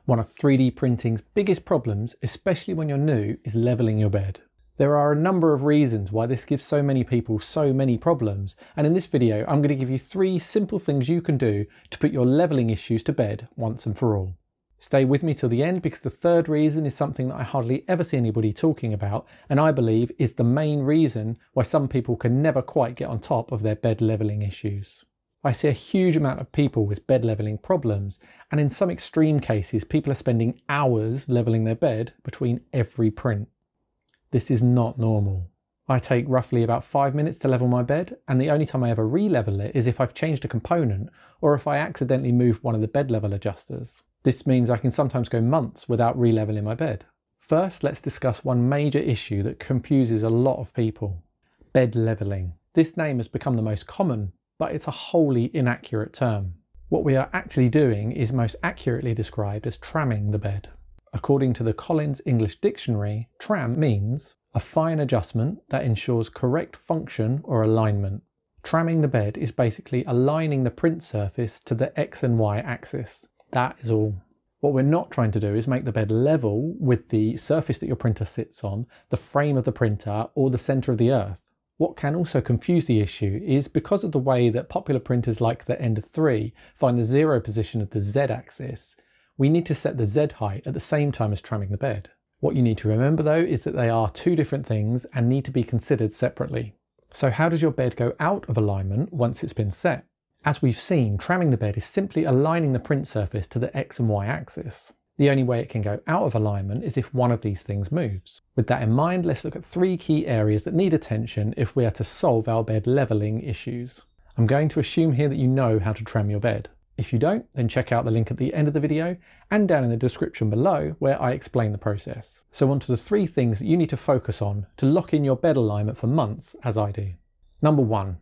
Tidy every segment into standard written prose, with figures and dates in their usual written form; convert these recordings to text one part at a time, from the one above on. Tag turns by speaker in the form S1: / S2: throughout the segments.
S1: One of 3D printing's biggest problems, especially when you're new, is leveling your bed. There are a number of reasons why this gives so many people so many problems, and in this video I'm going to give you 3 simple things you can do to put your leveling issues to bed once and for all. Stay with me till the end, because the third reason is something that I hardly ever see anybody talking about, and I believe is the main reason why some people can never quite get on top of their bed leveling issues. I see a huge amount of people with bed leveling problems, and in some extreme cases people are spending hours leveling their bed between every print. This is not normal. I take roughly about 5 minutes to level my bed, and the only time I ever re-level it is if I've changed a component or if I accidentally moved one of the bed level adjusters. This means I can sometimes go months without re-leveling my bed. First, let's discuss one major issue that confuses a lot of people. Bed leveling. This name has become the most common, but it's a wholly inaccurate term. What we are actually doing is most accurately described as tramming the bed. According to the Collins English Dictionary, tram means a fine adjustment that ensures correct function or alignment. Tramming the bed is basically aligning the print surface to the X and Y axis. That is all. What we're not trying to do is make the bed level with the surface that your printer sits on, the frame of the printer, or the centre of the earth. What can also confuse the issue is because of the way that popular printers like the Ender 3 find the 0 position of the Z axis, we need to set the Z height at the same time as tramming the bed. What you need to remember though is that they are 2 different things and need to be considered separately. So how does your bed go out of alignment once it's been set? As we've seen, tramming the bed is simply aligning the print surface to the X and Y axis. The only way it can go out of alignment is if one of these things moves. With that in mind, let's look at 3 key areas that need attention if we are to solve our bed leveling issues. I'm going to assume here that you know how to tram your bed. If you don't, then check out the link at the end of the video and down in the description below where I explain the process. So on to the 3 things that you need to focus on to lock in your bed alignment for months, as I do. Number 1.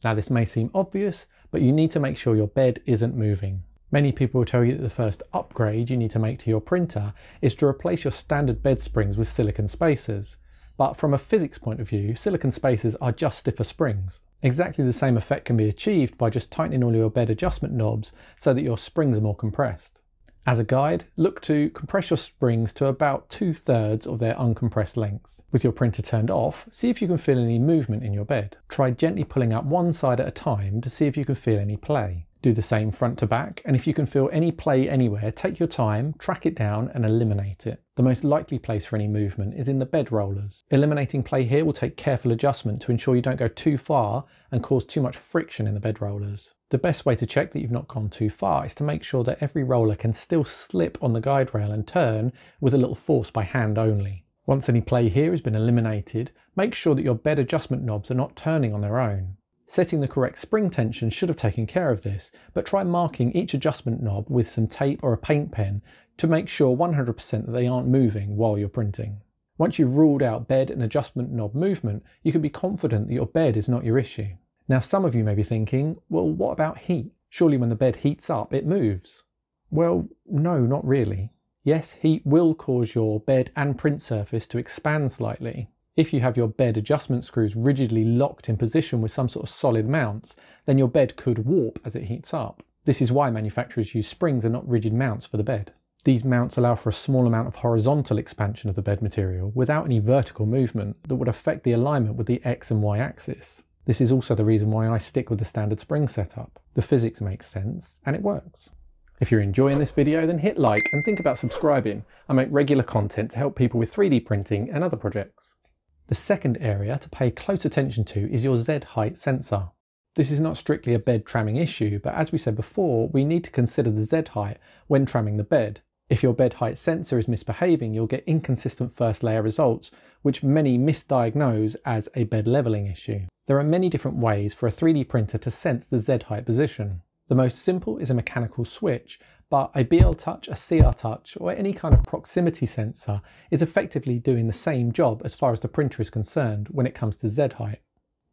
S1: Now this may seem obvious, but you need to make sure your bed isn't moving. Many people will tell you that the first upgrade you need to make to your printer is to replace your standard bed springs with silicon spacers. But from a physics point of view, silicon spacers are just stiffer springs. Exactly the same effect can be achieved by just tightening all your bed adjustment knobs so that your springs are more compressed. As a guide, look to compress your springs to about 2/3 of their uncompressed length. With your printer turned off, see if you can feel any movement in your bed. Try gently pulling up one side at a time to see if you can feel any play. Do the same front to back, and if you can feel any play anywhere, take your time, track it down and eliminate it. The most likely place for any movement is in the bed rollers. Eliminating play here will take careful adjustment to ensure you don't go too far and cause too much friction in the bed rollers. The best way to check that you've not gone too far is to make sure that every roller can still slip on the guide rail and turn with a little force by hand only. Once any play here has been eliminated, make sure that your bed adjustment knobs are not turning on their own. Setting the correct spring tension should have taken care of this, but try marking each adjustment knob with some tape or a paint pen to make sure 100% that they aren't moving while you're printing. Once you've ruled out bed and adjustment knob movement, you can be confident that your bed is not your issue. Now some of you may be thinking, well, what about heat? Surely when the bed heats up, it moves. Well, no, not really. Yes, heat will cause your bed and print surface to expand slightly. If you have your bed adjustment screws rigidly locked in position with some sort of solid mounts, then your bed could warp as it heats up. This is why manufacturers use springs and not rigid mounts for the bed. These mounts allow for a small amount of horizontal expansion of the bed material without any vertical movement that would affect the alignment with the X and Y axis. This is also the reason why I stick with the standard spring setup. The physics makes sense and it works. If you're enjoying this video, then hit like and think about subscribing. I make regular content to help people with 3D printing and other projects. The second area to pay close attention to is your Z height sensor. This is not strictly a bed tramming issue, but as we said before, we need to consider the Z height when tramming the bed. If your bed height sensor is misbehaving, you'll get inconsistent first layer results, which many misdiagnose as a bed leveling issue. There are many different ways for a 3D printer to sense the Z height position. The most simple is a mechanical switch, but a BL touch, a CR touch, or any kind of proximity sensor is effectively doing the same job as far as the printer is concerned when it comes to Z height.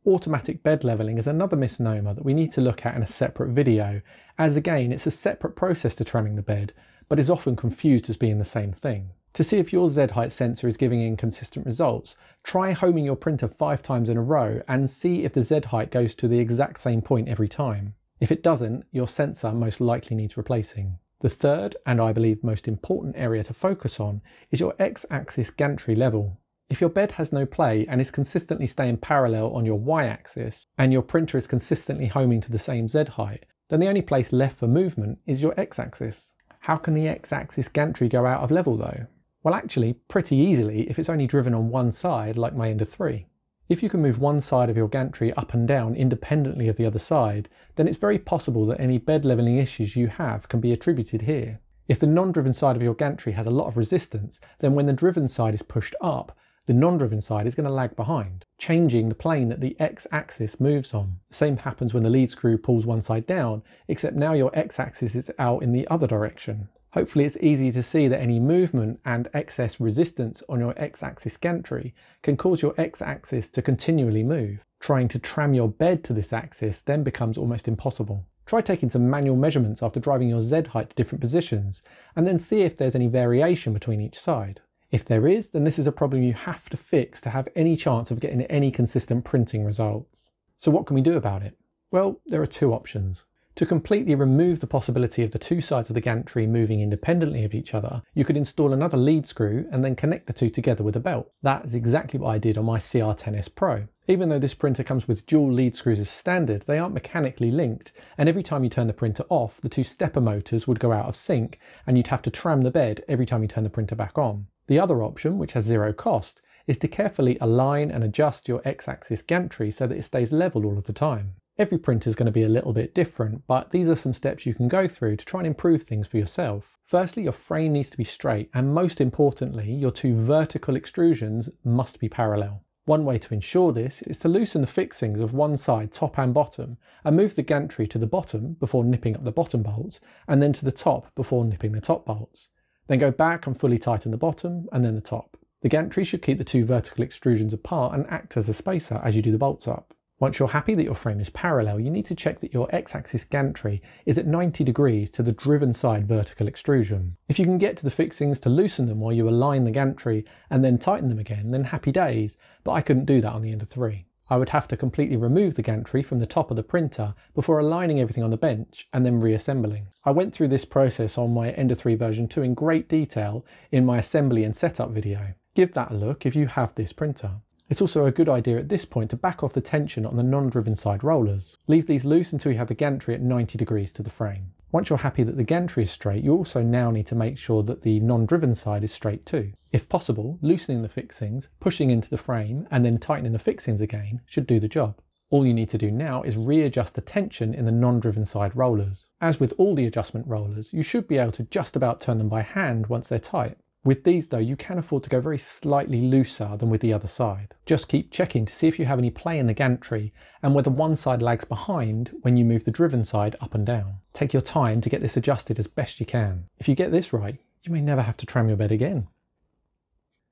S1: Automatic bed leveling is another misnomer that we need to look at in a separate video, as again it's a separate process to tramming the bed, but is often confused as being the same thing. To see if your Z height sensor is giving inconsistent results, try homing your printer 5 times in a row and see if the Z height goes to the exact same point every time. If it doesn't, your sensor most likely needs replacing. The third, and I believe most important area to focus on, is your X-axis gantry level. If your bed has no play and is consistently staying parallel on your Y-axis, and your printer is consistently homing to the same Z height, then the only place left for movement is your X-axis. How can the X-axis gantry go out of level though? Well, actually, pretty easily if it's only driven on one side, like my Ender 3. If you can move one side of your gantry up and down independently of the other side, then it's very possible that any bed leveling issues you have can be attributed here. If the non-driven side of your gantry has a lot of resistance, then when the driven side is pushed up, the non-driven side is going to lag behind, changing the plane that the X-axis moves on. The same happens when the lead screw pulls one side down, except now your X-axis is out in the other direction. Hopefully it's easy to see that any movement and excess resistance on your X-axis gantry can cause your X-axis to continually move. Trying to tram your bed to this axis then becomes almost impossible. Try taking some manual measurements after driving your Z height to different positions, and then see if there's any variation between each side. If there is, then this is a problem you have to fix to have any chance of getting any consistent printing results. So what can we do about it? Well, there are two options. To completely remove the possibility of the two sides of the gantry moving independently of each other, you could install another lead screw and then connect the two together with a belt. That is exactly what I did on my CR10S Pro. Even though this printer comes with dual lead screws as standard, they aren't mechanically linked, and every time you turn the printer off, the two stepper motors would go out of sync, and you'd have to tram the bed every time you turn the printer back on. The other option, which has zero cost, is to carefully align and adjust your X-axis gantry so that it stays level all of the time. Every printer is going to be a little bit different, but these are some steps you can go through to try and improve things for yourself. Firstly, your frame needs to be straight, and most importantly, your two vertical extrusions must be parallel. One way to ensure this is to loosen the fixings of one side, top and bottom, and move the gantry to the bottom before nipping up the bottom bolts, and then to the top before nipping the top bolts. Then go back and fully tighten the bottom and then the top. The gantry should keep the two vertical extrusions apart and act as a spacer as you do the bolts up. Once you're happy that your frame is parallel, you need to check that your X-axis gantry is at 90 degrees to the driven side vertical extrusion. If you can get to the fixings to loosen them while you align the gantry and then tighten them again, then happy days, but I couldn't do that on the Ender 3. I would have to completely remove the gantry from the top of the printer before aligning everything on the bench and then reassembling. I went through this process on my Ender 3 version 2 in great detail in my assembly and setup video. Give that a look if you have this printer. It's also a good idea at this point to back off the tension on the non-driven side rollers. Leave these loose until you have the gantry at 90 degrees to the frame. Once you're happy that the gantry is straight, you also now need to make sure that the non-driven side is straight too. If possible, loosening the fixings, pushing into the frame, and then tightening the fixings again should do the job. All you need to do now is readjust the tension in the non-driven side rollers. As with all the adjustment rollers, you should be able to just about turn them by hand once they're tight. With these though, you can afford to go very slightly looser than with the other side. Just keep checking to see if you have any play in the gantry and whether one side lags behind when you move the driven side up and down. Take your time to get this adjusted as best you can. If you get this right, you may never have to tram your bed again.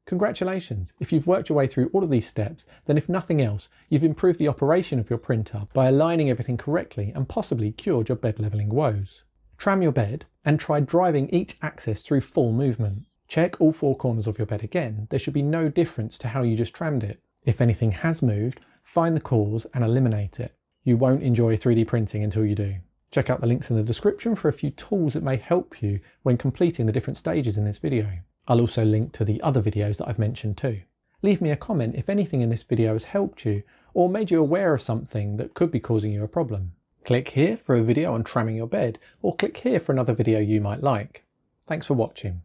S1: Congratulations! If you've worked your way through all of these steps, then if nothing else, you've improved the operation of your printer by aligning everything correctly and possibly cured your bed leveling woes. Tram your bed and try driving each axis through full movement. Check all four corners of your bed again. There should be no difference to how you just trammed it. If anything has moved, find the cause and eliminate it. You won't enjoy 3D printing until you do. Check out the links in the description for a few tools that may help you when completing the different stages in this video. I'll also link to the other videos that I've mentioned too. Leave me a comment if anything in this video has helped you or made you aware of something that could be causing you a problem. Click here for a video on tramming your bed, or click here for another video you might like. Thanks for watching.